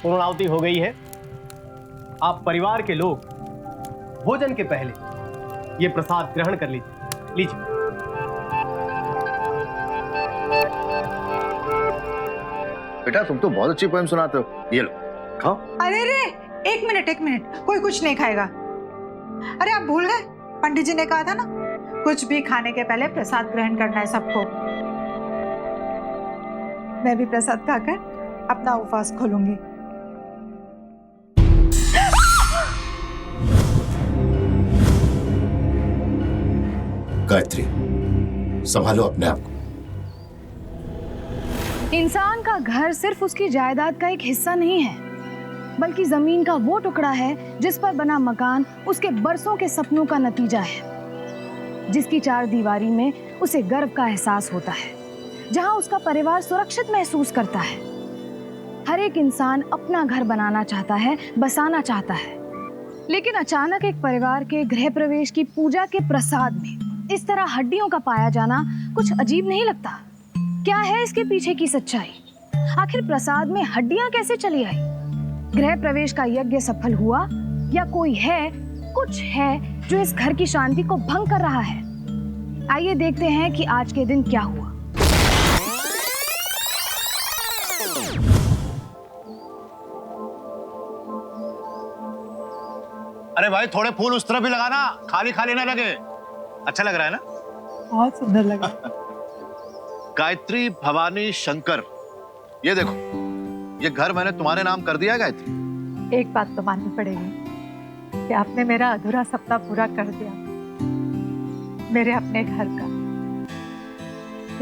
पूर्णाहुति हो गई है। आप परिवार के लोग भोजन के पहले ये प्रसाद ग्रहण कर लीजिए। लीजिए। बेटा तुम तो बहुत अच्छी पोएम सुनाते हो, ये लो खाओ। अरे रे, एक मिनट, कोई कुछ नहीं खाएगा। अरे आप भूल गए, पंडित जी ने कहा था ना, कुछ भी खाने के पहले प्रसाद ग्रहण करना है सबको। मैं भी प्रसाद खाकर अपना उपवास खोलूंगी। गायत्री, संभालो अपने आप को। इंसान का घर सिर्फ उसकी जायदाद का एक हिस्सा नहीं है, बल्कि जमीन का वो टुकड़ा है जिस पर बना मकान उसके बरसों के सपनों का नतीजा है, जिसकी चार दीवारी में उसे गर्व का एहसास होता है, जहां उसका परिवार सुरक्षित महसूस करता है। हर एक इंसान अपना घर बनाना चाहता है, बसाना चाहता है, लेकिन अचानक एक परिवार के गृह प्रवेश की पूजा के प्रसाद में इस तरह हड्डियों का पाया जाना कुछ अजीब नहीं लगता? क्या है इसके पीछे की सच्चाई? आखिर प्रसाद में हड्डियां कैसे चली आई? गृह प्रवेश का यज्ञ सफल हुआ या कोई है, कुछ है जो इस घर की शांति को भंग कर रहा है? आइए देखते हैं कि आज के दिन क्या हुआ। अरे भाई थोड़े फूल उस तरफ भी लगाना, खाली खाली ना लगे। अच्छा लग रहा है ना? बहुत सुंदर लगा। गायत्री भवानी शंकर, ये देखो, ये घर मैंने तुम्हारे नाम कर दिया है गायत्री। एक बात तो माननी पड़ेगी कि आपने मेरा अधूरा सपना पूरा कर दिया, मेरे अपने घर का।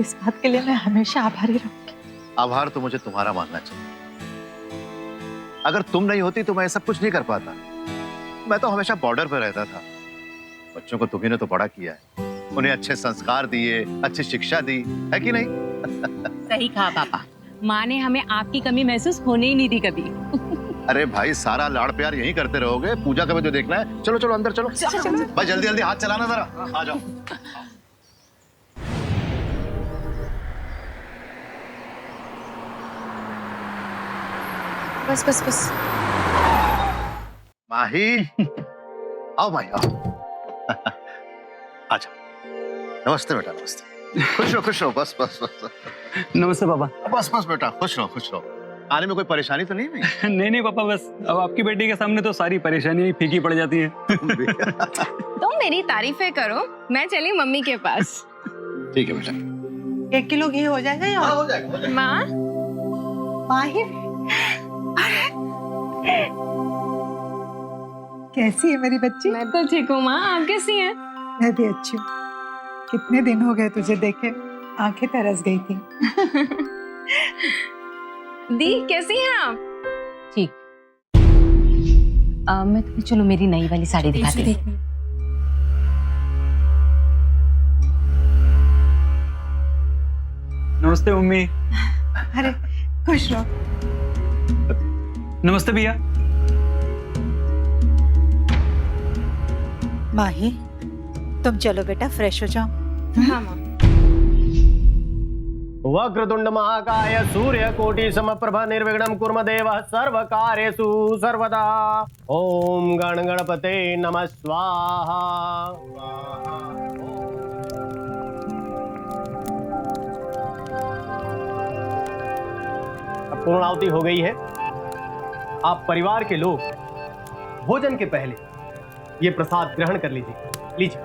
इस बात के लिए मैं हमेशा आभारी रहूंगी। आभार तो मुझे तुम्हारा मानना चाहिए। अगर तुम नहीं होती तो मैं सब कुछ नहीं कर पाता। मैं तो हमेशा बॉर्डर पर रहता था। बच्चों को तुम्ही ने तो बड़ा किया है, उन्हें अच्छे संस्कार दिए, अच्छी शिक्षा दी, है कि नहीं? सही कहा पापा, माँ ने हमें आपकी कमी महसूस होने ही नहीं दी कभी। अरे भाई सारा लाड़ प्यार यही करते रहोगे, पूजा का भी तो देखना है। चलो चलो अंदर चलो। भाई जल्दी जल्दी हाथ चलाना जरा, आ जाओ। बस बस बस। माही, आओ माही आओ। आजा। नमस्ते बेटा, नमस्ते। खुश रहो, बस बस बस। नमस्ते पापा। बस बस बेटा, खुश रहो। आने में कोई परेशानी तो नहीं हुई? नहीं पापा, बस अब आपकी बेटी के सामने तो सारी परेशानियां फीकी पड़ जाती हैं। तुम मेरी तारीफें करो, मैं चली मम्मी के पास। ठीक है बेटा। 1 किलो घी हो जाएगा या? हो जाएगा। माँ, माहिर, कैसी है मेरी बच्ची? मैं तो ठीक हूँ माँ, आप कैसी हैं? मैं भी अच्छी हूँ। कितने दिन हो गए तुझे देखे, आंखें तरस गई थी। दी कैसी हैं आप? ठीक। मैं तुम्हें चलो मेरी नई वाली साड़ी दिखाती हूँ। नमस्ते मम्मी। अरे खुश रहो। नमस्ते भैया। माही, तुम चलो बेटा, फ्रेश हो जाओ। हाँ माँ। वक्रतुंड महाकाय सूर्यकोटि समप्रभ निर्विघ्नं कुर्म देवः सर्वकार्येषु सर्वदा। ओम गण गणपते नमः स्वाहा। अब पूर्णाहुति हो गई है। आप परिवार के लोग भोजन के पहले ये प्रसाद ग्रहण कर लीजिए। लीजिए।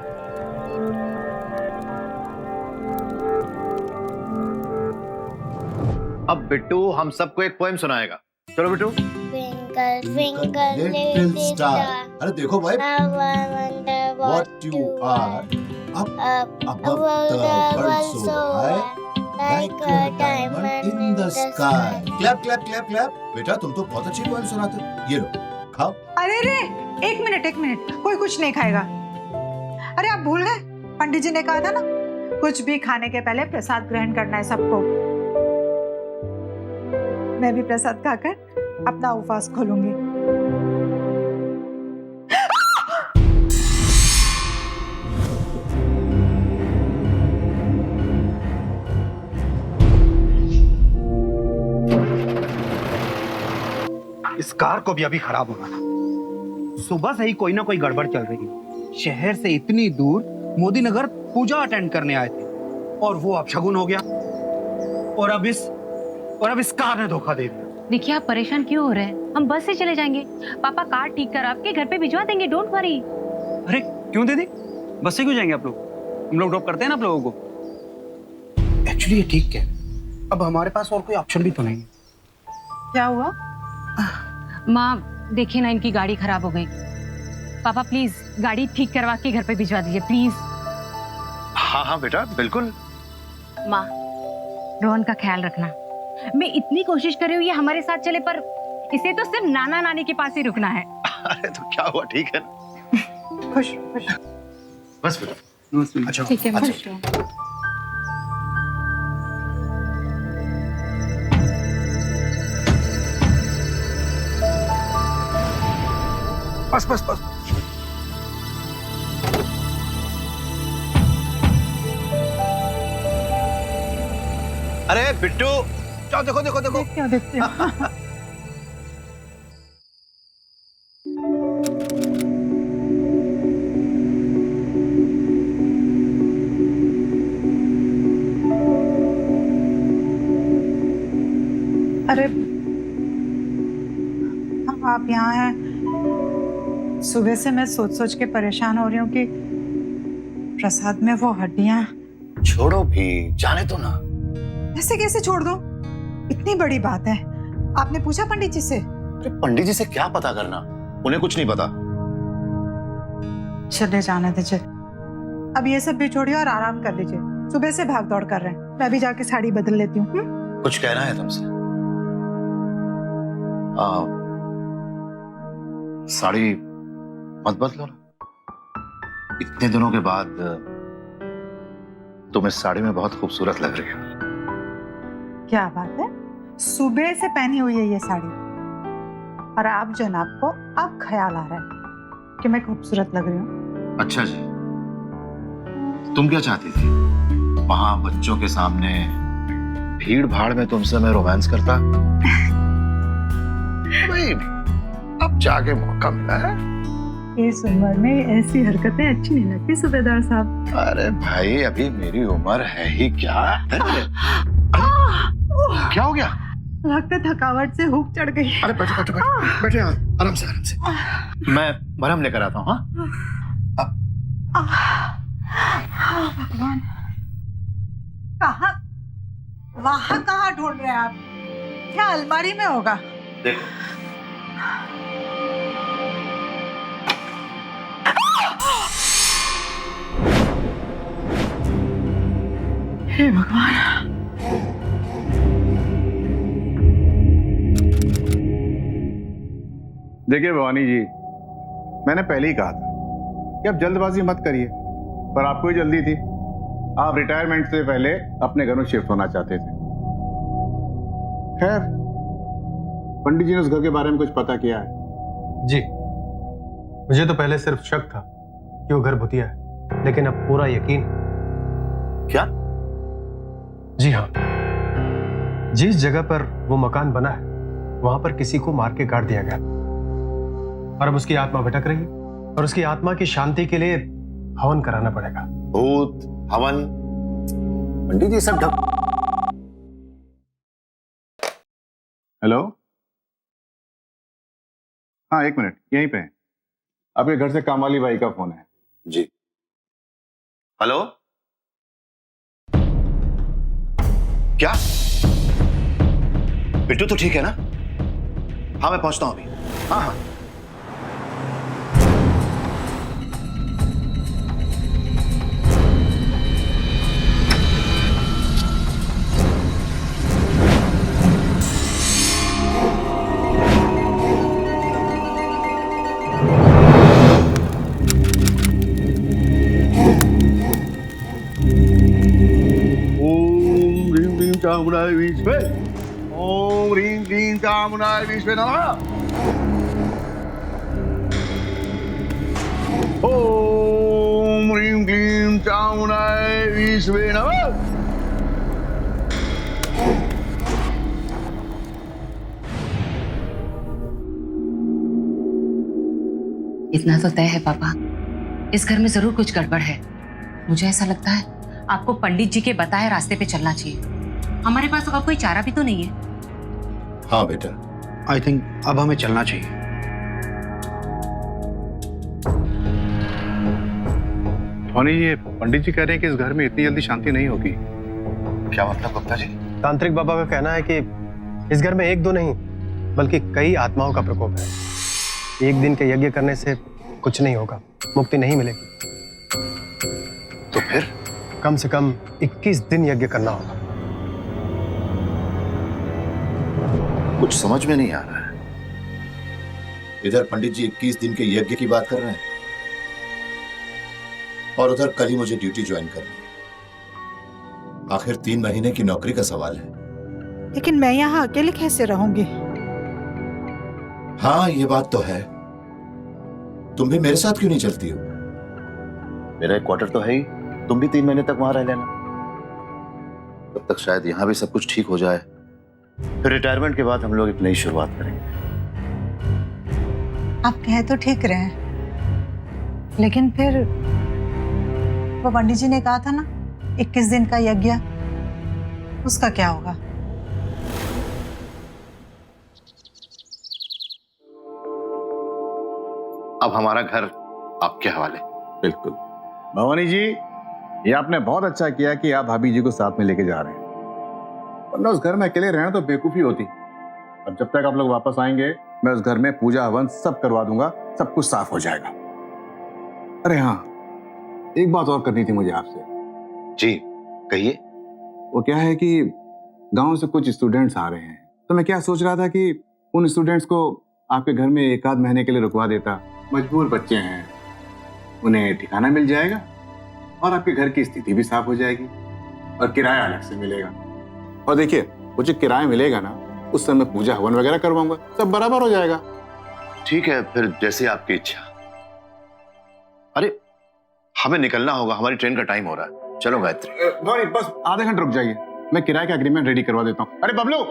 अब बिट्टू हम सबको एक पोएम सुनाएगा। चलो Bittu. Twinkle, twinkle, little star, अरे देखो भाई, how I wonder what you are up above the world so high, like a diamond in the sky. Clap clap clap clap। बेटा तुम तो बहुत अच्छी पोएम सुनाते हो, ये लो खाओ। अरे रे, एक मिनट, कोई कुछ नहीं खाएगा। अरे आप भूल गए, पंडित जी ने कहा था ना, कुछ भी खाने के पहले प्रसाद ग्रहण करना है सबको। मैं भी प्रसाद खाकर अपना उपवास खोलूंगी। इस कार को भी अभी खराब होना था। सुबह से ही कोई ना कोई गड़बड़ चल रही है। शहर से इतनी दूर मोदी नगर पूजा अटेंड करने आए थे और वो अपशगुन हो गया। और अब इस कार ने धोखा दे दिया। देखिए आप परेशान क्यों हो रहे हैं, हम बस से चले जाएंगे। पापा कार ठीक कर आपके घर पे भिजवा देंगे, डोंट वरी। अरे क्यों दीदी, बस से क्यों जाएंगे आप लोग? हम लोग ड्रॉप करते हैं ना आप लोगों को। एक्चुअली ये ठीक है, अब हमारे पास और कोई ऑप्शन भी तो नहीं है। क्या हुआ? माँ देखिए ना, इनकी गाड़ी खराब हो गई। पापा प्लीज गाड़ी ठीक करवा के घर पे भिजवा दीजिए प्लीज। हाँ हाँ बेटा बिल्कुल। माँ रोहन का ख्याल रखना। मैं इतनी कोशिश कर रही हूँ ये हमारे साथ चले, पर इसे तो सिर्फ नाना नानी के पास ही रुकना है। अरे तो क्या हुआ, ठीक है ना। खुश खुश। बस बेटा। नमस्ते। अच्छा ठीक है, अच्छा। खुश रहो। बस बस बस। अरे बिट्टू, जाओ देखो देखो देखो। क्या देखते हो? अरे आप यहाँ हैं। सुबह से मैं सोच सोच के परेशान हो रही हूँ कि प्रसाद में वो हड्डियाँ। छोड़ो भी, जाने दो ना। ऐसे कैसे छोड़ दो? इतनी बड़ी बात है। आपने पूछा पंडित जी से? अरे पंडित जी से क्या पता करना, उन्हें कुछ नहीं पता। चले जाने दीजिए, अब ये सब भी छोड़िए और आराम कर लीजिए। सुबह से भाग दौड़ कर रहे हैं, मैं भी जाके साड़ी बदल लेती हूँ। कुछ कहना है तुमसे? साड़ी मत बदलो ना। इतने दिनों के बाद तुम इस साड़ी में बहुत खूबसूरत लग रही हो। क्या बात है, सुबह से पहनी हुई है ये साड़ी और आप जनाब को अब ख्याल आ रहा है कि मैं खूबसूरत लग रही हूँ? अच्छा जी, तुम क्या चाहती थी? वहां बच्चों के सामने भीड़ भाड़ में तुमसे मैं रोमांस करता? भाई अब जाके मौका मिला है। इस उम्र में ऐसी हरकतें अच्छी नहीं लगती सूबेदार साहब। अरे भाई अभी मेरी उम्र है ही क्या। क्या हो गया? लगता थकावट से हुक चढ़ गई। अरे बैठो बैठो बैठो बैठो, आराम से आराम से। मैं मरहम लेकर आता हूँ। हाँ भगवान, कहाँ वहाँ कहाँ ढूंढ रहे हैं आप? क्या अलमारी में होगा? देखो हे भगवान। देखिए भवानी जी, मैंने पहले ही कहा था कि आप जल्दबाजी मत करिए, पर आपको ही जल्दी थी। आप रिटायरमेंट से पहले अपने घर में शिफ्ट होना चाहते थे। खैर, पंडित जी ने उस घर के बारे में कुछ पता किया है? जी, मुझे तो पहले सिर्फ शक था कि वो घर भूतिया है, लेकिन अब पूरा यकीन। क्या? जी हाँ, जिस जगह पर वो मकान बना है वहां पर किसी को मार के काट दिया गया और अब उसकी आत्मा भटक रही है और उसकी आत्मा की शांति के लिए हवन कराना पड़ेगा। भूत हवन, पंडित जी सब ढक। हेलो, हाँ एक मिनट, यहीं पे है। आपके घर से कामवाली बाई का फोन है। जी हेलो, क्या बिट्टू तो ठीक है ना? हाँ मैं पहुंचता हूं अभी। हाँ हाँ चामुंडाय विश्वे, ओम ह्रीं क्लीं चामुंडाय विश्वे नमः। ओम ह्रीं क्लीं चामुंडाय विश्वे नमः। इतना तो तय है पापा, इस घर में जरूर कुछ गड़बड़ है। मुझे ऐसा लगता है आपको पंडित जी के बताए रास्ते पे चलना चाहिए। हमारे पास और कोई चारा भी तो नहीं है। हाँ बेटा, आई थिंक अब हमें चलना चाहिए। धोनी, ये पंडित जी कह रहे हैं कि इस घर में इतनी जल्दी शांति नहीं होगी। क्या मतलब गुप्ता जी? तांत्रिक बाबा का कहना है कि इस घर में एक दो नहीं बल्कि कई आत्माओं का प्रकोप है। एक दिन के यज्ञ करने से कुछ नहीं होगा, मुक्ति नहीं मिलेगी। तो फिर कम से कम 21 दिन यज्ञ करना होगा। कुछ समझ में नहीं आ रहा है। इधर पंडित जी 21 दिन के यज्ञ की बात कर रहे हैं और उधर कल ही मुझे ड्यूटी ज्वाइन करनी है। आखिर 3 महीने की नौकरी का सवाल है। लेकिन मैं यहाँ अकेले कैसे रहूंगी? हाँ, ये बात तो है। तुम भी मेरे साथ क्यों नहीं चलती हो? मेरा एक क्वार्टर तो है ही, तुम भी 3 महीने तक वहां रह लेना। तब तक शायद यहाँ भी सब कुछ ठीक हो जाए, फिर रिटायरमेंट के बाद हम लोग एक नई शुरुआत करेंगे। आप कहे तो ठीक रहे, लेकिन फिर वो पंडित जी ने कहा था ना 21 दिन का यज्ञ, उसका क्या होगा? अब हमारा घर आपके हवाले। बिल्कुल भवानी जी, ये आपने बहुत अच्छा किया कि आप भाभी जी को साथ में लेके जा रहे हैं, वरना उस घर में अकेले रहना तो बेवकूफी होती। अब जब तक आप लोग वापस आएंगे, मैं उस घर में पूजा हवन सब करवा दूंगा, सब कुछ साफ हो जाएगा। अरे हाँ, एक बात और करनी थी मुझे आपसे। जी कहिए। वो क्या है कि गांव से कुछ स्टूडेंट्स आ रहे हैं, तो मैं क्या सोच रहा था कि उन स्टूडेंट्स को आपके घर में 1 आध महीने के लिए रुकवा देता। मजबूर बच्चे हैं, उन्हें ठिकाना मिल जाएगा और आपके घर की स्थिति भी साफ हो जाएगी और किराया अलग से मिलेगा। और देखिए, वो जो किराया मिलेगा ना, उस समय पूजा हवन वगैरह करवाऊंगा, सब बराबर हो जाएगा। ठीक है, फिर जैसे आपकी इच्छा। अरे हमें निकलना होगा, हमारी ट्रेन का टाइम हो रहा है। चलो गायत्री। भाई बस आधा घंटा रुक जाइए, मैं किराए का एग्रीमेंट रेडी करवा देता हूँ। अरे बबलू।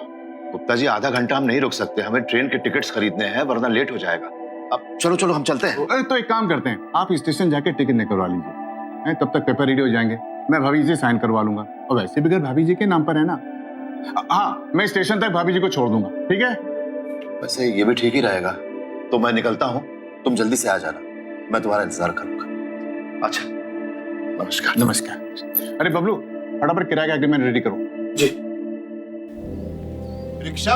गुप्ता जी, आधा घंटा हम नहीं रुक सकते, हमें ट्रेन के टिकट्स खरीदने हैं, वरना लेट हो जाएगा। अब चलो चलो हम चलते हैं। अरे तो एक काम करते हैं, आप स्टेशन जाके टिकट निकलवा लीजिए, तब तक पेपर रेडी हो जाएंगे। मैं भाभी जी साइन करवा लूंगा, और वैसे भी घर भाभी जी के नाम पर है ना। हाँ, मैं स्टेशन तक भाभी जी को छोड़ दूंगा, ठीक है? वैसे ये भी ठीक ही रहेगा। तो मैं निकलता हूँ, तुम जल्दी से आ जाना, मैं तुम्हारा इंतजार करूंगा। अच्छा, नमस्कार। नमस्कार। अरे बबलू, फटाफट किराए का एग्रीमेंट रेडी करो। जी। रिक्शा।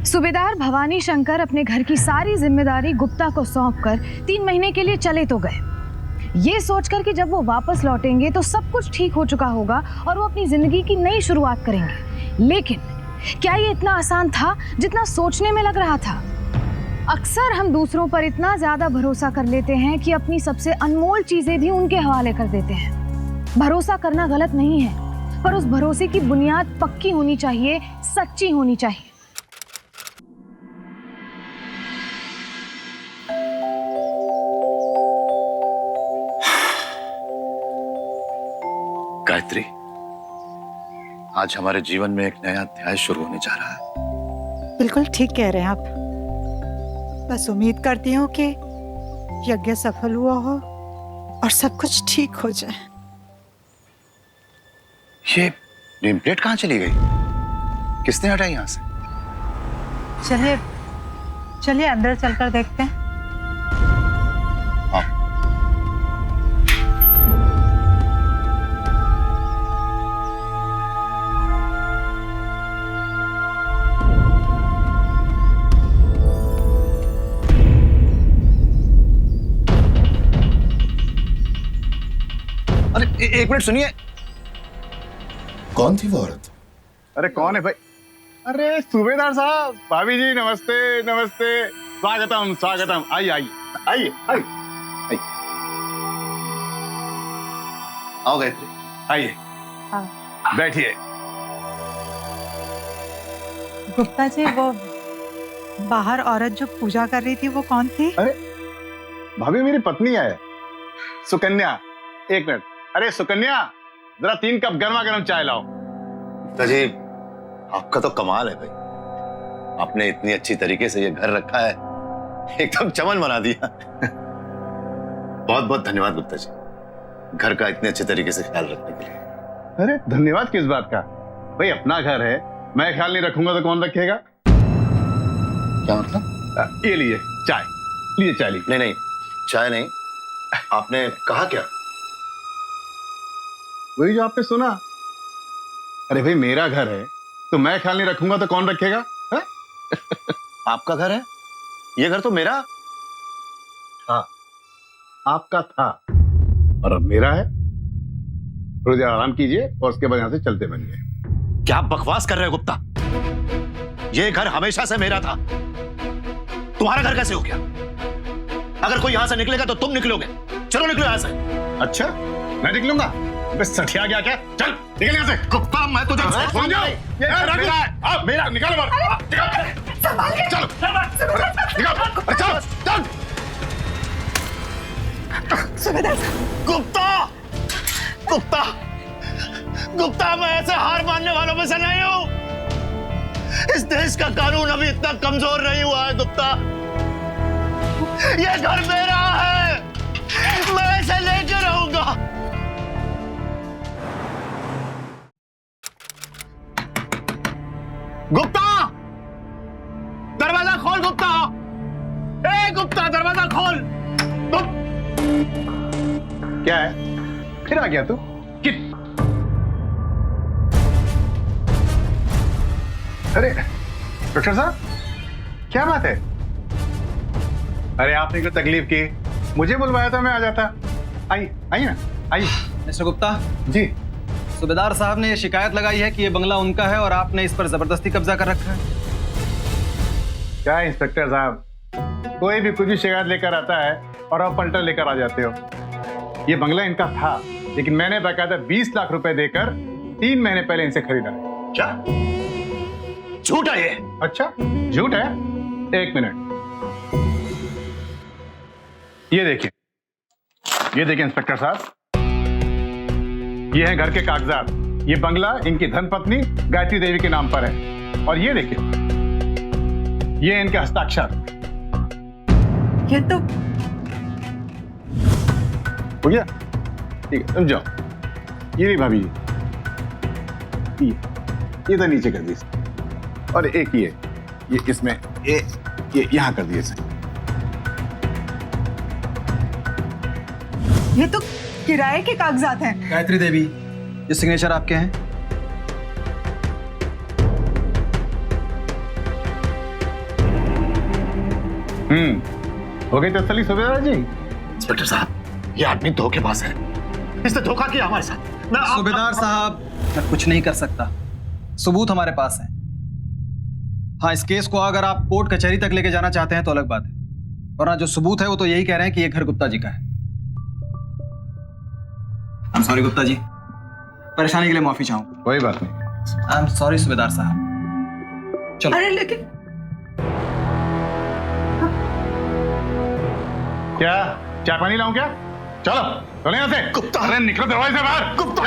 सूबेदार भवानी शंकर अपने घर की सारी जिम्मेदारी गुप्ता को सौंपकर 3 महीने के लिए चले तो गए, ये सोचकर कि जब वो वापस लौटेंगे तो सब कुछ ठीक हो चुका होगा और वो अपनी जिंदगी की नई शुरुआत करेंगे। लेकिन क्या ये इतना आसान था जितना सोचने में लग रहा था? अक्सर हम दूसरों पर इतना ज्यादा भरोसा कर लेते हैं कि अपनी सबसे अनमोल चीजें भी उनके हवाले कर देते हैं। भरोसा करना गलत नहीं है, पर उस भरोसे की बुनियाद पक्की होनी चाहिए, सच्ची होनी चाहिए। गायत्री, आज हमारे जीवन में एक नया अध्याय शुरू होने जा रहा है। बिल्कुल ठीक कह रहे हैं आप। बस उम्मीद करती हूँ कि यज्ञ सफल हुआ हो और सब कुछ ठीक हो जाए। ये नेम प्लेट कहाँ चली गई? किसने हटाई यहाँ से? चलिए चलिए अंदर चलकर देखते हैं। हाँ। अरे एक मिनट सुनिए। कौन थी वो औरत? अरे कौन है भाई? अरे सूबेदार साहब, भाभी जी नमस्ते नमस्ते, स्वागतम स्वागतम, आइए आइए आइए आइए। आओ गायत्री, आइए बैठिए। गुप्ता जी, वो बाहर औरत जो पूजा कर रही थी वो कौन थी? अरे भाभी, मेरी पत्नी है सुकन्या। एक मिनट। अरे सुकन्या, जरा 3 कप गर्मा गर्म चाय लाओ। जी आपका तो कमाल है भाई, आपने इतनी अच्छी तरीके से ये घर रखा है, एकदम चमन बना दिया। बहुत बहुत धन्यवाद गुप्ता जी, घर का इतने अच्छे तरीके से ख्याल रखने के लिए। अरे धन्यवाद किस बात का भाई, अपना घर है, मैं ख्याल नहीं रखूंगा तो कौन रखेगा? क्या मतलब? ये लीजिए चाय, लीजिए चाय लीजिए। नहीं, चाय नहीं, आपने कहा क्या? वही जो आपने सुना। अरे भाई मेरा घर है तो मैं ख्याल नहीं रखूंगा तो कौन रखेगा? हा? आपका घर है, ये घर तो मेरा। हाँ, आपका था और अब मेरा है। थोड़ी देर आराम कीजिए और उसके बाद यहां से चलते बनिए। क्या बकवास कर रहे हो गुप्ता? ये घर हमेशा से मेरा था, तुम्हारा घर कैसे हो गया? अगर कोई यहां से निकलेगा तो तुम निकलोगे। चलो निकलो यहां से। अच्छा मैं निकलूंगा? बस सठिया गया क्या? चल निकल यहां से। गुप्ता मैं तुझे सुन जाओ, ये मेरा है, मेरा निकालो बाहर। चलो निकाल, चल चल। सुबेदार गुप्ता, गुप्ता, गुप्ता, मैं ऐसे हार मानने वालों में से नहीं हूं। इस देश का कानून अभी इतना कमजोर नहीं हुआ है गुप्ता। ये घर मेरा है, मैं इसे लेके रहूंगा। गुप्ता, दरवाजा खोल गुप्ता। ए गुप्ता, दरवाजा खोल। क्या है, फिर आ गया तू? कित अरे डॉक्टर साहब, क्या बात है? अरे आपने कोई तकलीफ की, मुझे बुलवाया था, मैं आ जाता। आइए आइए ना, आइए। मिस्टर गुप्ता जी। सूबेदार साहब ने शिकायत लगाई है कि ये बंगला उनका है और आपने इस पर जबरदस्ती कब्जा कर रखा है। क्या है इंस्पेक्टर साहब, कोई भी कुछ भी शिकायत लेकर आता है और आप पलटा लेकर आ जाते हो। ये बंगला इनका था, लेकिन मैंने बकायदा 20 लाख रुपए देकर 3 महीने पहले इनसे खरीदा है। क्या झूठ है ये? अच्छा झूठ है? एक मिनट, ये देखिए, ये देखिए इंस्पेक्टर साहब, ये है घर के कागजात। ये बंगला इनकी धर्मपत्नी गायत्री देवी के नाम पर है। और ये देखिए, ये इनके हस्ताक्षर। ये तो हो गया? ठीक है, तुम जाओ। ये भी भाभी जी, ये तो नीचे कर दीजिए। और एक ये इसमें ये यहां कर दिए। ये तो किराए के कागजात हैं। गायत्री देवी, ये सिग्नेचर आपके हैं? हो गई तसल्ली सूबेदार जी? इंस्पेक्टर साहब, ये आदमी धोखेबाज है, इसने धोखा किया हमारे साथ। सूबेदार साहब, मैं कुछ नहीं कर सकता, सबूत हमारे पास है। हाँ, इस केस को अगर आप कोर्ट कचहरी तक लेके जाना चाहते हैं तो अलग बात है, वरना जो सबूत है वो तो यही कह रहे हैं कि ये घर गुप्ता जी का है। I'm sorry गुप्ता जी, परेशानी के लिए माफी चाहूंगा। कोई बात नहीं। I'm sorry सूबेदार साहब। चलो। अरे लेकिन क्या चाय पानी लाऊं क्या? चलो चलो यहां से। गुप्ता, अरे निकलो दरवाजे से बाहर। गुप्ता,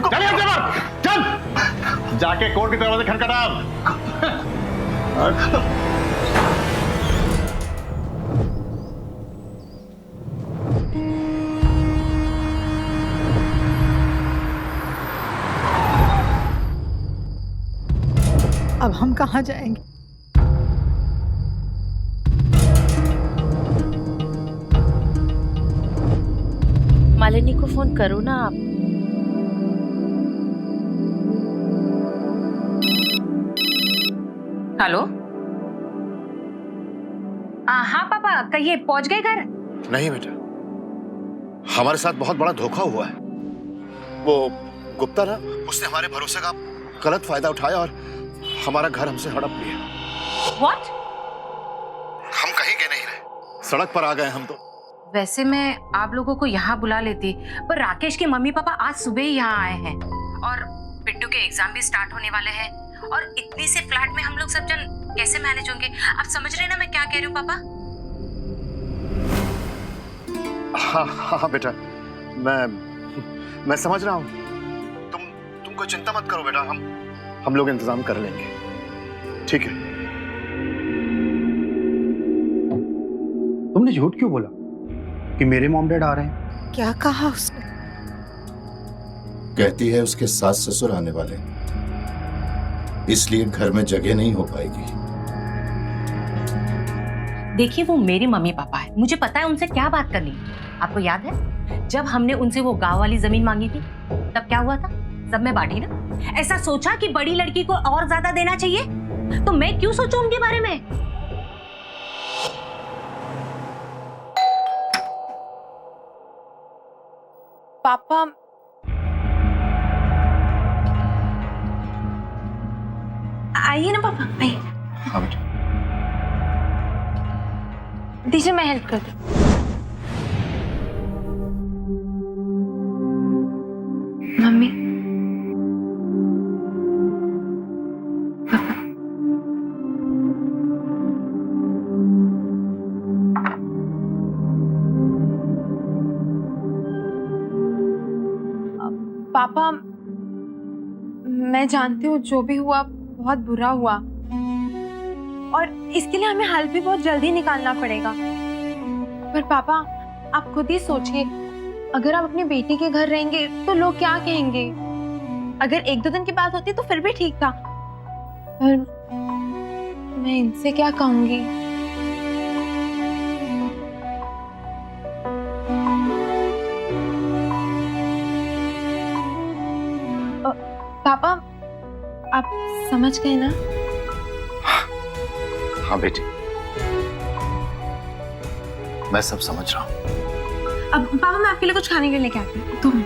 चल यहां से बाहर, चल जाके कोर्ट के दरवाजे खटखटा। अब हम कहाँ जाएंगे? मालिनी को फोन करो ना आप। हेलो। हाँ पापा, कहिए, पहुंच गए घर? नहीं बेटा, हमारे साथ बहुत बड़ा धोखा हुआ है। वो गुप्ता ना, उसने हमारे भरोसे का गलत फायदा उठाया और हमारा घर हमसे हड़प लिया। What? हम कहीं के नहीं रहे, सड़क पर आ गए हम तो। वैसे मैं आप लोगों को यहाँ बुला लेती, पर राकेश के मम्मी पापा आज सुबह ही यहाँ आए हैं और बिट्टू के एग्जाम भी स्टार्ट होने वाले हैं और इतनी से फ्लैट में हम लोग सब जन कैसे मैनेज होंगे? आप समझ रहे हैं ना मैं क्या कह रही हूँ पापा? हाँ हाँ बेटा, मैं समझ रहा हूँ। तुम कोई चिंता मत करो बेटा, हम लोग इंतजाम कर लेंगे, ठीक है? तुमने झूठ क्यों बोला कि मेरे मॉम डैड आ रहे हैं? क्या कहा उसने? कहती है उसके सास ससुर आने वाले हैं, इसलिए घर में जगह नहीं हो पाएगी। देखिए वो मेरे मम्मी पापा है, मुझे पता है उनसे क्या बात करनी है। आपको याद है जब हमने उनसे वो गांव वाली जमीन मांगी थी, तब क्या हुआ था? सब में बांटी ना। ऐसा सोचा कि बड़ी लड़की को और ज्यादा देना चाहिए, तो मैं क्यों सोचूं उनके बारे में? पापा, आइए ना पापा, आइए। हाँ बेटा। दीजिए मैं हेल्प कर दूं। मम्मी, पापा, मैं जानती हूँ जो भी हुआ बहुत बुरा हुआ और इसके लिए हमें हल भी बहुत जल्दी निकालना पड़ेगा। पर पापा आप खुद ही सोचिए, अगर आप अपनी बेटी के घर रहेंगे तो लोग क्या कहेंगे? अगर 1-2 दिन की बात होती तो फिर भी ठीक था, पर मैं इनसे क्या कहूंगी? पापा आप समझ गए ना? हाँ बेटी, मैं सब समझ रहा हूँ। अब पापा मैं आपके लिए कुछ खाने के लिए लेके आती हूँ। तुम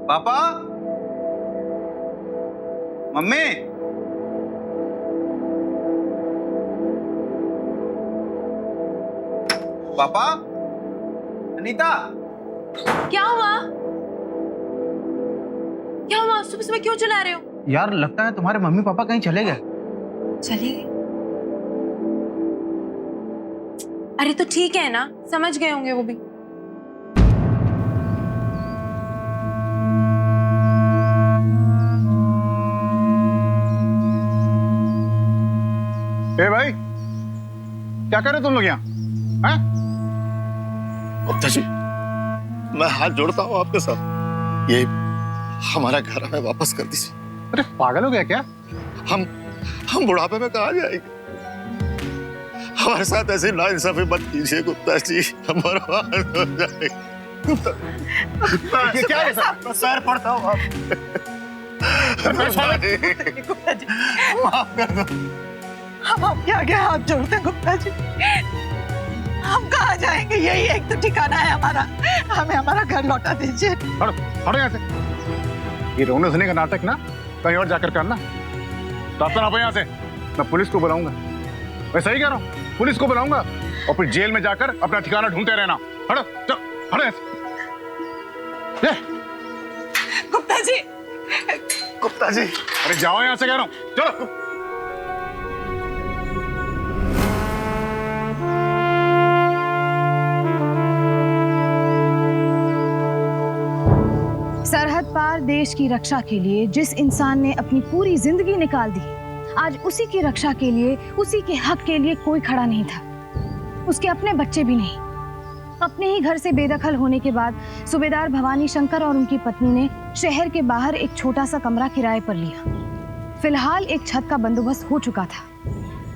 पापा, मम्मी, पापा, अनीता, क्या हुआ? क्या हुआ? सुबह सुबह क्यों चिल्ला रहे हो? यार लगता है तुम्हारे मम्मी पापा कहीं चले गए। चले गए? अरे तो ठीक है ना, समझ गए होंगे वो भी। ए भाई, क्या कर रहे हो तुम लोग यहाँ? हैं? गुप्ता जी, मैं हाथ जोड़ता हूँ आपके साथ, ये हमारा घर हमें वापस कर दीजिए। अरे पागल हो गया क्या? हम बुढ़ापे में कहाँ जाएंगे? हमारे साथ ऐसी नाइंसाफी मत कीजिए गुप्ता जी, हमारा हाथ हो जाएगा। गुप्ता, ये क्या है सर? मैं सर पड़ता हूँ आप। गुप्ता जी, माफ कर दो। हम आपके आगे हाथ जोड़ते हैं गुप्ता जी। हम कहाँ जाएंगे? यही एक तो ठिकाना है हमारा, हमें हमारा घर लौटा दीजिए। हटो हटो यहाँ से। ये रोने धोने का नाटक ना कहीं और जाकर करना। रास्ता नापो यहाँ से, मैं पुलिस को बुलाऊंगा। मैं सही कह रहा हूँ, पुलिस को बुलाऊंगा और फिर जेल में जाकर अपना ठिकाना ढूंढते रहना। हटो चलो, हटो यहाँ से। गुप्ता जी, गुप्ता जी, अरे जाओ यहाँ से कह रहा हूँ, चलो। सरहद पार देश की रक्षा के लिए जिस इंसान ने अपनी पूरी जिंदगी निकाल दी, आज उसी की रक्षा के लिए, उसी के हक के लिए कोई खड़ा नहीं था। उसके अपने बच्चे भी नहीं। अपने ही घर से बेदखल होने के बाद सूबेदार भवानी शंकर और उनकी पत्नी ने शहर के बाहर एक छोटा सा कमरा किराए पर लिया। फिलहाल एक छत का बंदोबस्त हो चुका था,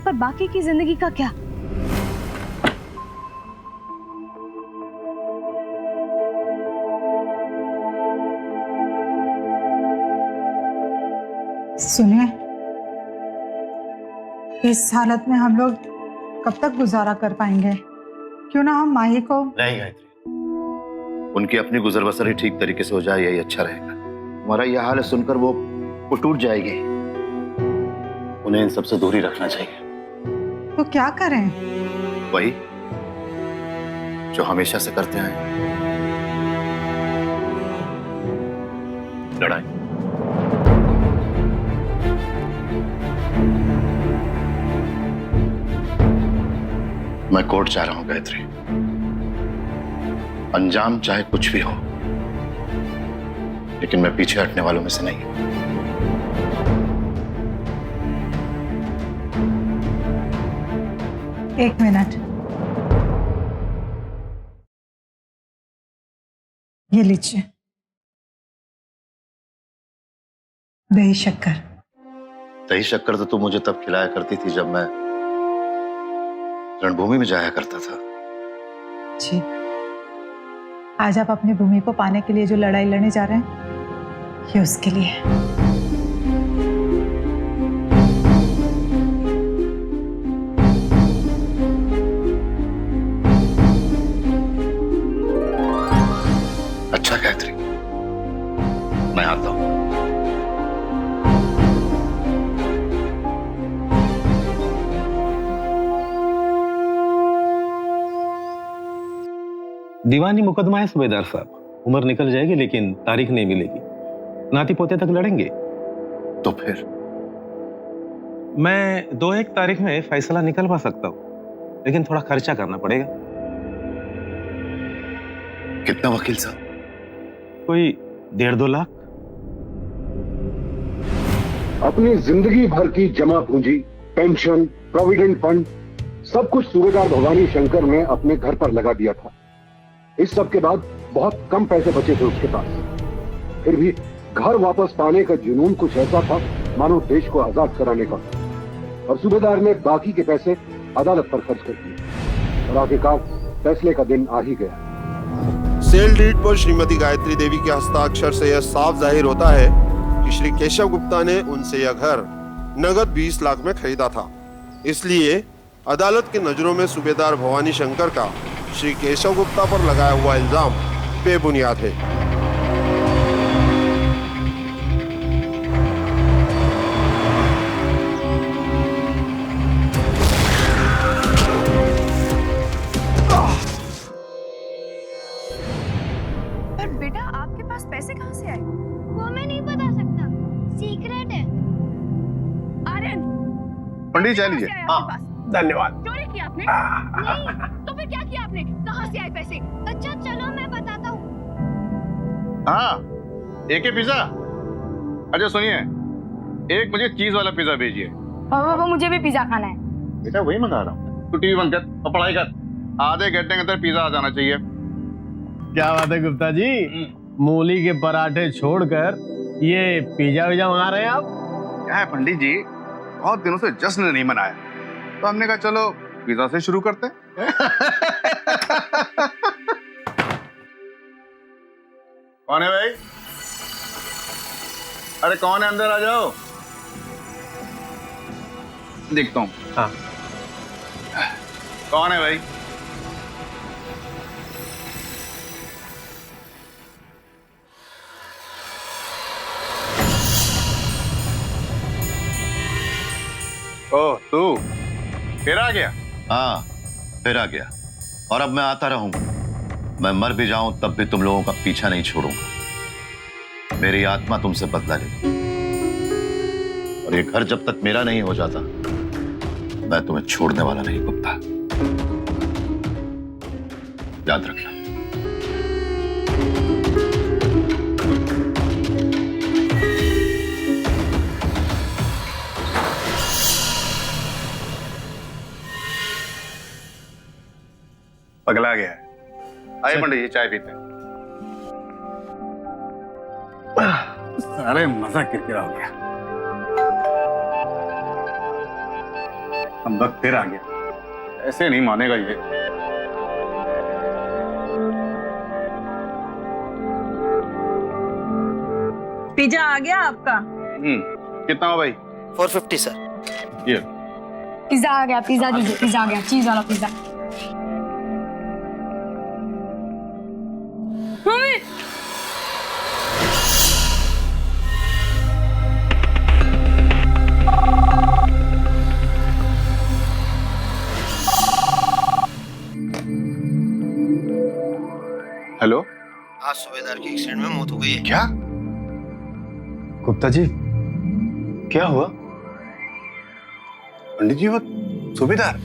पर बाकी की जिंदगी का क्या? सुनिए, इस हालत में हम लोग कब तक गुजारा कर पाएंगे? क्यों ना हम माही को... नहीं गायत्री, उनकी अपनी गुजर बसर ही ठीक तरीके से हो जाए, यही अच्छा रहेगा। हमारा यह हाल सुनकर वो टूट जाएगी। उन्हें इन सबसे दूरी रखना चाहिए। तो क्या करें? वही जो हमेशा से करते हैं, लड़ाई। मैं कोर्ट जा रहा हूं गायत्री। अंजाम चाहे कुछ भी हो, लेकिन मैं पीछे हटने वालों में से नहीं हूं। एक मिनट, ये लीजिए दही शक्कर। दही शक्कर तो तुम मुझे तब खिलाया करती थी जब मैं रणभूमि में जाया करता था। जी, आज आप अपनी भूमि को पाने के लिए जो लड़ाई लड़ने जा रहे हैं, ये उसके लिए है। अच्छा गायत्री, मैं आता हूं। दीवानी मुकदमा है सूबेदार साहब, उम्र निकल जाएगी लेकिन तारीख नहीं मिलेगी। नाती पोते तक लड़ेंगे। तो फिर मैं 2-1 तारीख में फैसला निकलवा सकता हूं, लेकिन थोड़ा खर्चा करना पड़ेगा। कितना वकील साहब? कोई 1.5-2 लाख। अपनी जिंदगी भर की जमा पूंजी, पेंशन, प्रोविडेंट फंड, सब कुछ सूबेदार भवानी शंकर ने अपने घर पर लगा दिया था। इस सब के बाद बहुत कम पैसे बचे थे उसके पास। फिर भी घर वापस पाने का जुनून कुछ ऐसा था मानो देश को आजाद कराने का। और सूबेदार ने बाकी के पैसे अदालत पर खर्च कर दिए और आखिरकार फैसले का दिन आ ही गया। सेल डीड पर श्रीमती गायत्री देवी के हस्ताक्षर से यह साफ जाहिर होता है कि श्री केशव गुप्ता ने उनसे यह घर नगद 20 लाख में खरीदा था। इसलिए अदालत की नजरों में सूबेदार भवानी शंकर का श्री केशव गुप्ता पर लगाया हुआ इल्जाम बेबुनियाद है। पर बेटा, आपके पास पैसे कहाँ से आए? वो मैं नहीं बता सकता, सीक्रेट है। आर्यन, पंडित चाय लीजिए। हाँ, धन्यवाद। चोरी की आपने? नहीं। तो फिर क्या किया आपने? कहाँ से आए पैसे? अच्छा चलो मैं बताता हूँ। हाँ, एक पिज्जा। अच्छा सुनिए, एक मुझे चीज वाला पिज्जा भेजिए। पापा, मुझे भी पिज्जा खाना है। बेटा वही मंगा रहा हूँ। तू टीवी बंद कर और पढ़ाई कर। आधे घंटे के अंदर पिज्जा आ जाना चाहिए। क्या बात है गुप्ता जी, मूली के पराठे छोड़कर ये पिज्जा विजा मंगा रहे हैं आप? क्या है पंडित जी, बहुत दिनों से जश्न नहीं मनाया, तो हमने कहा चलो पिज्जा से शुरू करते हैं। कौन है भाई? अरे कौन है, अंदर आ जाओ। देखता हूँ। हाँ, कौन है भाई? ओह तू फिर आ गया? हाँ, फिर आ गया। और अब मैं आता रहूंगा। मैं मर भी जाऊं तब भी तुम लोगों का पीछा नहीं छोड़ूंगा। मेरी आत्मा तुमसे बदला लेगी। और ये घर जब तक मेरा नहीं हो जाता, मैं तुम्हें छोड़ने वाला नहीं गुप्ता। याद रखना। पगला गया है। आइए पंडित जी, चाय पीते हैं। अरे मजा किरकिरा हो गया। हम वक्त फिर आ गया। ऐसे नहीं मानेगा ये। पिज्जा आ गया आपका? कितना हो भाई? 450 सर। ये पिज्जा आ गया, पिज्जा दीजिए। पिज्जा आ गया, चीज वाला पिज्जा। Mummy, hello. आज सूबेदार की एक्सीडेंट में मौत हो गई है। क्या? गुप्ता जी, क्या हुआ? पंडित जी वो सूबेदार?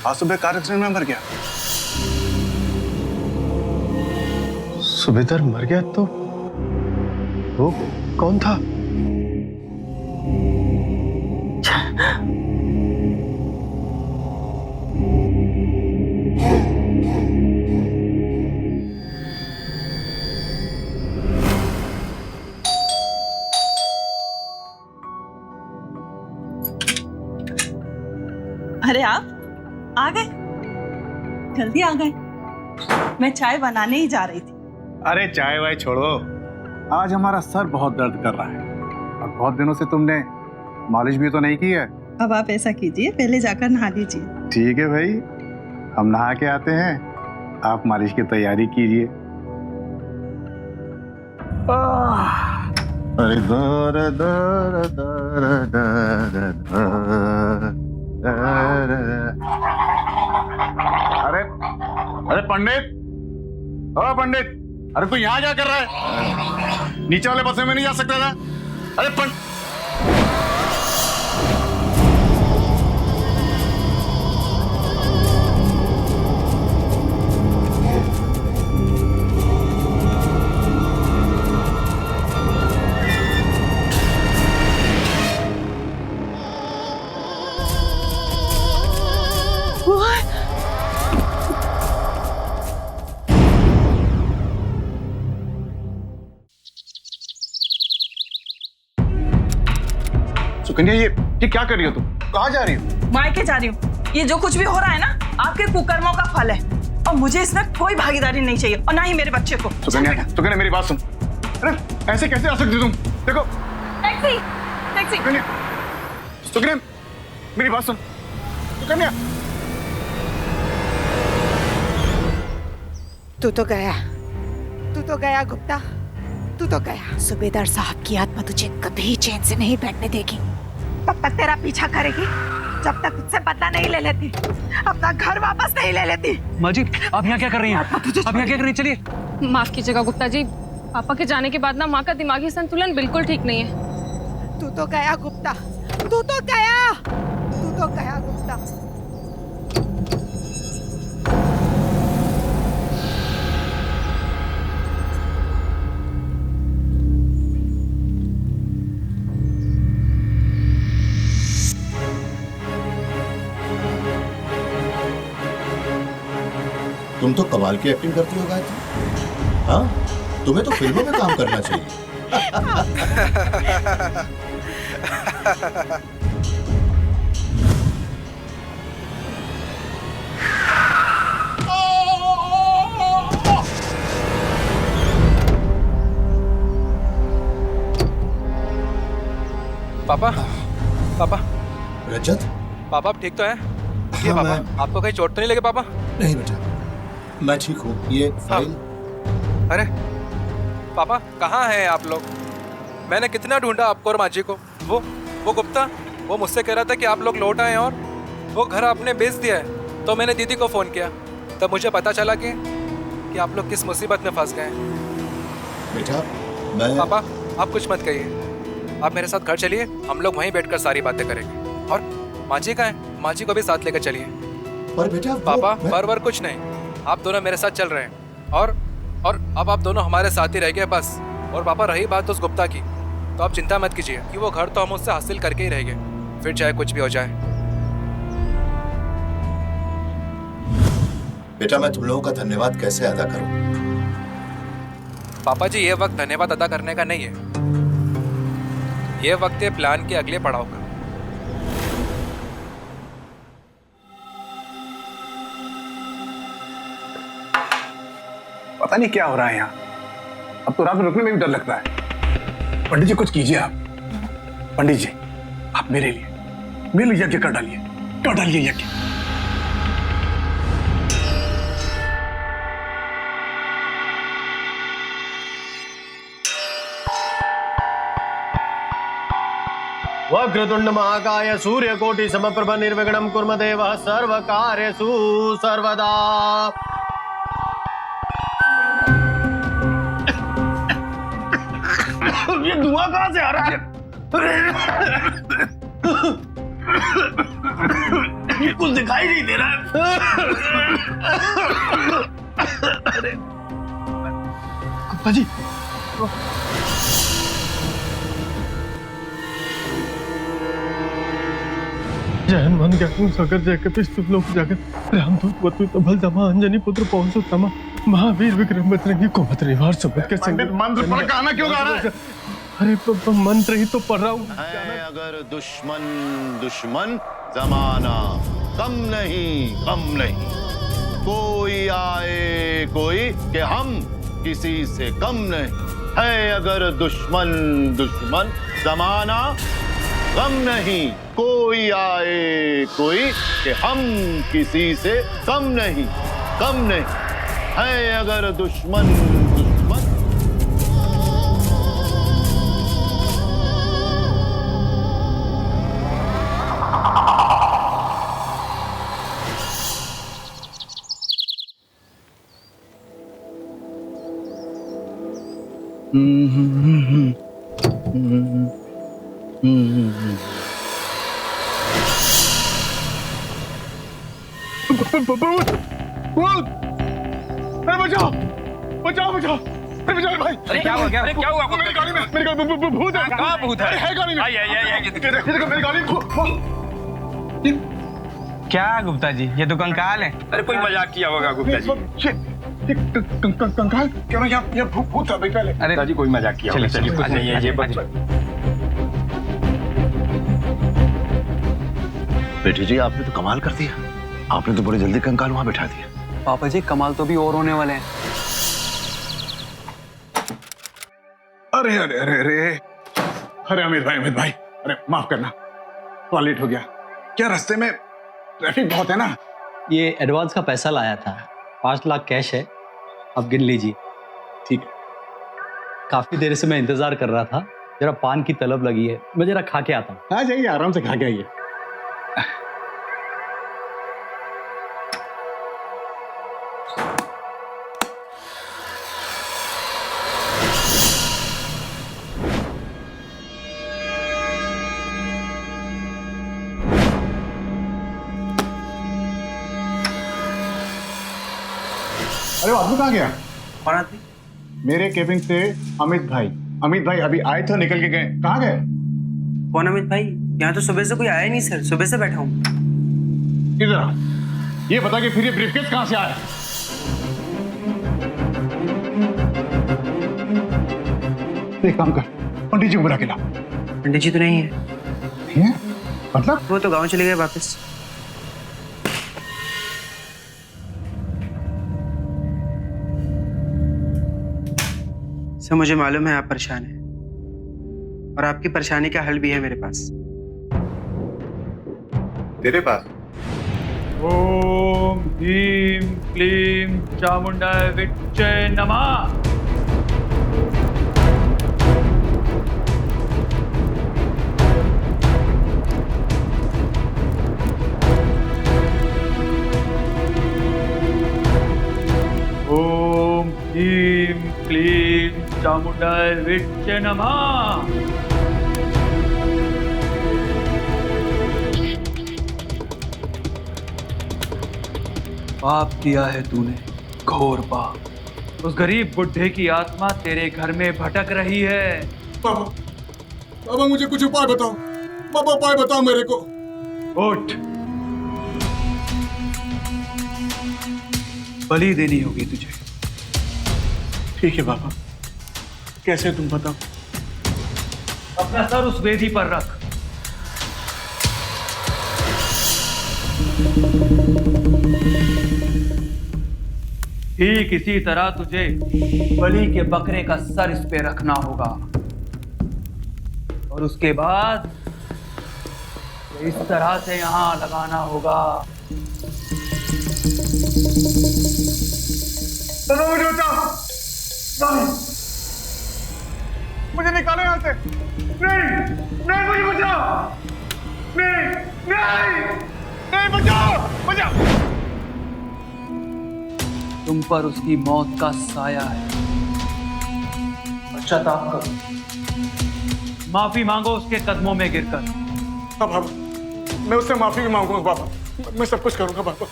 आज सुबह कार एक्सीडेंट में मर गया। सुबेदार मर गया तो वो कौन था? अरे आप आ गए, जल्दी आ गए। मैं चाय बनाने ही जा रही थी। अरे चाय वाय छोड़ो, आज हमारा सर बहुत दर्द कर रहा है और बहुत दिनों से तुमने मालिश भी तो नहीं की है। अब आप ऐसा कीजिए, पहले जाकर नहा लीजिए। ठीक है भाई, हम नहा के आते हैं, आप मालिश की तैयारी कीजिए। अरे अरे अरे पंडित, ओ पंडित, अरे तू यहाँ क्या कर रहा है? नीचे वाले बस में नहीं जा सकता था? अरे सुकन्या, ये क्या कर रही हो तुम? कहाँ जा रही हो? मायके जा रही हूँ। ये जो कुछ भी हो रहा है ना, आपके कुकर्मों का फल है और मुझे इसमें कोई भागीदारी नहीं चाहिए और ना ही मेरे बच्चे को। सुकन्या मेरी बात सुन। अरे ऐसे कैसे आ सकती तुम? देखो टैक्सी, टैक्सी। सुकन्या मेरी बात सुन। सुकन्या, तू तो गया गुप्ता, तू तो गया। सुबेदार साहब की आत्मा तुझे कभी चैन से नहीं बैठने देगी। तब तक तेरा पीछा करेगी जब तक तुझसे बदला नहीं ले लेती, अपना घर वापस नहीं ले लेती। माँ जी, आप यहाँ क्या कर रही हैं? आप यहाँ क्या कर रही हैं? चलिए। माफ कीजिएगा गुप्ता जी, पापा के जाने के बाद ना माँ का दिमागी संतुलन बिल्कुल ठीक नहीं है। तू तो गया गुप्ता, तू तो गया गुप्ता। तुम तो कमाल की एक्टिंग करती हो गायत्री। हाँ, तुम्हें तो फिल्मों में काम करना चाहिए। पापा, पापा, रजत, पापा आप ठीक तो हैं? हाँ, पापा, आपको कहीं चोट तो नहीं लगे पापा? नहीं बेटा, मैं ठीक हूँ। ये फाइल। अरे पापा, कहाँ हैं आप लोग? मैंने कितना ढूंढा आपको और माँ जी को। वो गुप्ता, वो मुझसे कह रहा था कि आप लोग लौट आए और वो घर आपने बेच दिया है। तो मैंने दीदी को फ़ोन किया, तब मुझे पता चला कि आप लोग किस मुसीबत में फंस गए हैं। बेटा, मैं... पापा, आप कुछ मत कहिए, आप मेरे साथ घर चलिए, हम लोग वहीं बैठकर सारी बातें करेंगे। और माँ जी कहाँ हैं? माँ जी को भी साथ लेकर चलिए। पर बेटा, पापा, पर कुछ नहीं, आप दोनों मेरे साथ चल रहे हैं और अब आप दोनों हमारे साथ ही रह गए बस। और पापा, रही बात उस गुप्ता की, तो आप चिंता मत कीजिए कि वो घर तो हम उससे हासिल करके ही रहेंगे, फिर चाहे कुछ भी हो जाए। बेटा, मैं तुम लोगों का धन्यवाद कैसे अदा करूं? पापा जी, ये वक्त धन्यवाद अदा करने का नहीं है, ये वक्त है प्लान के अगले पड़ाव का। पता नहीं क्या हो रहा है यहाँ। अब तो रात में रुकने में भी डर लगता है। पंडित जी, कुछ कीजिए आप। पंडित जी, आप मेरे लिए यज्ञ कर डालिए यज्ञ। वक्रतुंड महाकाय सूर्यकोटि समप्रभ निर्विघ्नं कुर्म देवः सर्वकार्येषु सर्वदा। ये धुआं कहां से आ रहा है? ये कुछ दिखाई नहीं दे रहा है। अरे गुप्ता जी, जय हनुमान ज्ञान सागर जय कपीश लोक जागर रामदूत वतु बल दमा अंजनी पुत्र पवन सुत तमा महावीर विक्रम बजरंगी कुमत रिवार सुमत के संग मंत्र पर गाना क्यों गा रहा है? अरे मंत्र ही तो पढ़ रहा हूँ। अगर दुश्मन दुश्मन जमाना कम नहीं कोई आए कोई कि हम किसी से कम नहीं है। अगर दुश्मन दुश्मन जमाना गम नहीं कोई आए कोई कि हम किसी से कम नहीं है। अगर दुश्मन दुश्मन अरे बचाओ बचाओ बचाओ, अरे बचाओ भाई। अरे क्या हुआ मेरी गाड़ी में भूत है। कहाँ भूत है? है गाड़ी में। देखो मेरी गाड़ी क्या गुप्ता जी, ये तो कंकाल है। अरे कोई मजाक किया होगा गुप्ता जी। कंकाल क्यों ना, यहाँ भूत था भाई पहले। अरे जी कोई मजाक किया होगा। चलिए ये बेटी जी, आपने तो कमाल कर दिया। आपने तो बड़ी जल्दी कंकाल वहां बैठा दिया। पापा जी कमाल तो भी और होने वाले हैं। अरे अरे अरे अरे अरे अमित भाई अरे माफ करना, थोड़ा लेट हो गया। क्या रास्ते में ट्रैफिक बहुत है ना। ये एडवांस का पैसा लाया था, 5 लाख कैश है, अब गिन लीजिए। ठीक है। काफी देर से मैं इंतजार कर रहा था, जरा पान की तलब लगी है, मैं जरा खा के आता हूँ। आ जाइए, आराम से खा के आइए। अरे आदमी कहाँ गया? कौन आदमी? मेरे केबिन से अमित भाई अभी आए थे, निकल के गए। कहाँ गए? कौन अमित भाई? यहाँ तो सुबह से कोई आया नहीं सर, सुबह से बैठा हूँ। इधर आ, ये बता कि फिर ये ब्रीफकेस कहाँ से आया? एक काम कर, पंडित जी को बुला के ला। पंडित जी तो नहीं है। नहीं है? मतलब? वो तो गाँव चले गए वापस। सर मुझे मालूम है आप परेशान हैं, और आपकी परेशानी का हल भी है मेरे पास। तेरे पास? ओम ह्रीं क्लीं चामुंडाय विच्चे नमः। ओम ह्रीं क्लीं चामुंडाय विच्चे नमः। पाप किया है तूने, घोर पाप। उस गरीब बुढ़े की आत्मा तेरे घर में भटक रही है। बाबा मुझे कुछ उपाय बताओ। बाबा उपाय बताओ मेरे को। उठ, बलि देनी होगी तुझे। ठीक है बाबा, कैसे तुम बताओ? अपना सर उस वेदी पर रख। ठीक इसी तरह तुझे बलि के बकरे का सर इस पे रखना होगा, और उसके बाद इस तरह से यहां लगाना होगा। मुझे बचाओ, मुझे निकालो यहाँ से। नहीं मुझे बचाओ, नहीं बचाओ। तुम पर उसकी मौत का साया है, पश्चाताप करो, माफी मांगो उसके कदमों में गिरकर। बाबा मैं उससे माफी भी मांगूंगा बाबा, मैं सब कुछ करूंगा पापा,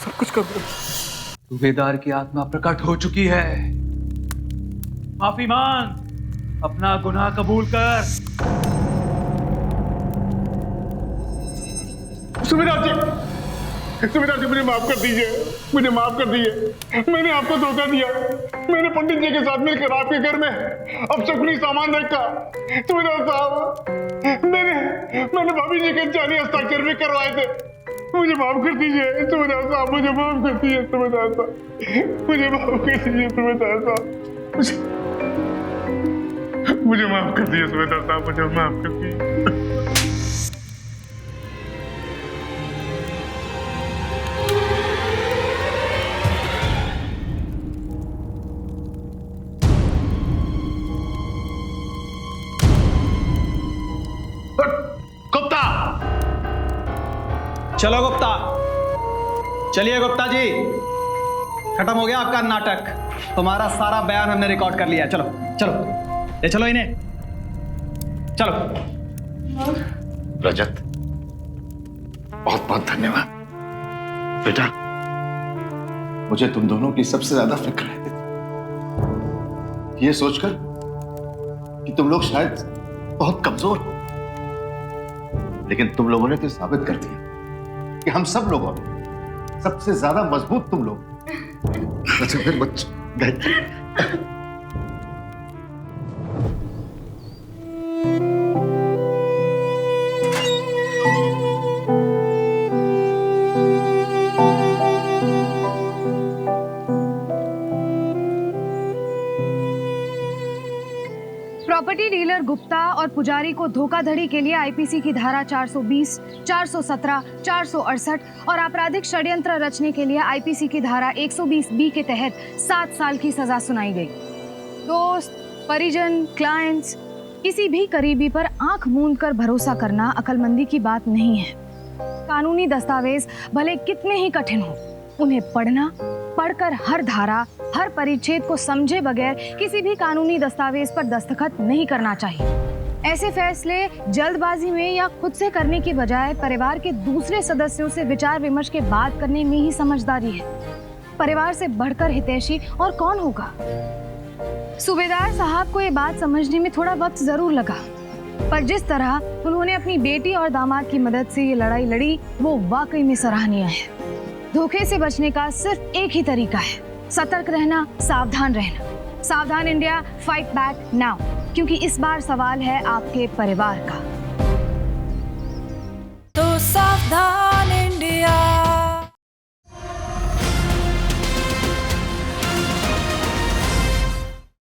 सब कुछ करूंगा। सूबेदार की आत्मा प्रकट हो चुकी है, माफी मांग, अपना गुनाह कबूल कर। सुबेदार जी मुझे माफ कर दीजिए, मुझे माफ कर दीजिए। मैंने आपको धोखा दिया। मैंने पंडित जी के साथ मिलकर आपके घर में अपशकुनी सामान रखा। सुबेदार साहब, मैंने भाभी जी के जाली हस्ताक्षर भी करवाए थे। मुझे माफ कर दीजिए सुबेदार साहब, मुझे माफ कर दीजिए सुबेदार साहब, मुझे माफ कर दीजिए सुबेदार साहब, मुझे माफ कर दीजिए सुबेदार साहब, मुझे माफ कर दीजिए। चलो गुप्ता, चलिए गुप्ता जी, खत्म हो गया आपका नाटक। तुम्हारा सारा बयान हमने रिकॉर्ड कर लिया। चलो चलो, ये चलो इन्हें, चलो। रजत, बहुत बहुत धन्यवाद बेटा। मुझे तुम दोनों की सबसे ज्यादा फिक्र है, ये सोचकर कि तुम लोग शायद बहुत कमजोर हो, लेकिन तुम लोगों ने तो साबित कर दिया कि हम सब लोगों में सबसे ज्यादा मजबूत तुम लोग। अच्छा फिर बच्चे प्रॉपर्टी डीलर गुप्ता और पुजारी को धोखाधड़ी के लिए आईपीसी की धारा 420, 417, 468 और आपराधिक षड्यंत्र रचने के लिए आईपीसी की धारा 120B के तहत 7 साल की सजा सुनाई गई। दोस्त, परिजन, क्लाइंट्स, किसी भी करीबी पर आंख मूंद कर भरोसा करना अक्लमंदी की बात नहीं है। कानूनी दस्तावेज भले कितने ही कठिन हो, उन्हें पढ़कर हर धारा, हर परिच्छेद को समझे बगैर किसी भी कानूनी दस्तावेज पर दस्तखत नहीं करना चाहिए। ऐसे फैसले जल्दबाजी में या खुद से करने की बजाय परिवार के दूसरे सदस्यों से विचार विमर्श के बाद करने में ही समझदारी है। परिवार से बढ़कर हितैषी और कौन होगा। सूबेदार साहब को ये बात समझने में थोड़ा वक्त जरूर लगा, पर जिस तरह उन्होंने अपनी बेटी और दामाद की मदद से ये लड़ाई लड़ी, वो वाकई में सराहनीय है। धोखे से बचने का सिर्फ एक ही तरीका है, सतर्क रहना, सावधान रहना। सावधान इंडिया, फाइट बैक नाउ, क्योंकि इस बार सवाल है आपके परिवार का।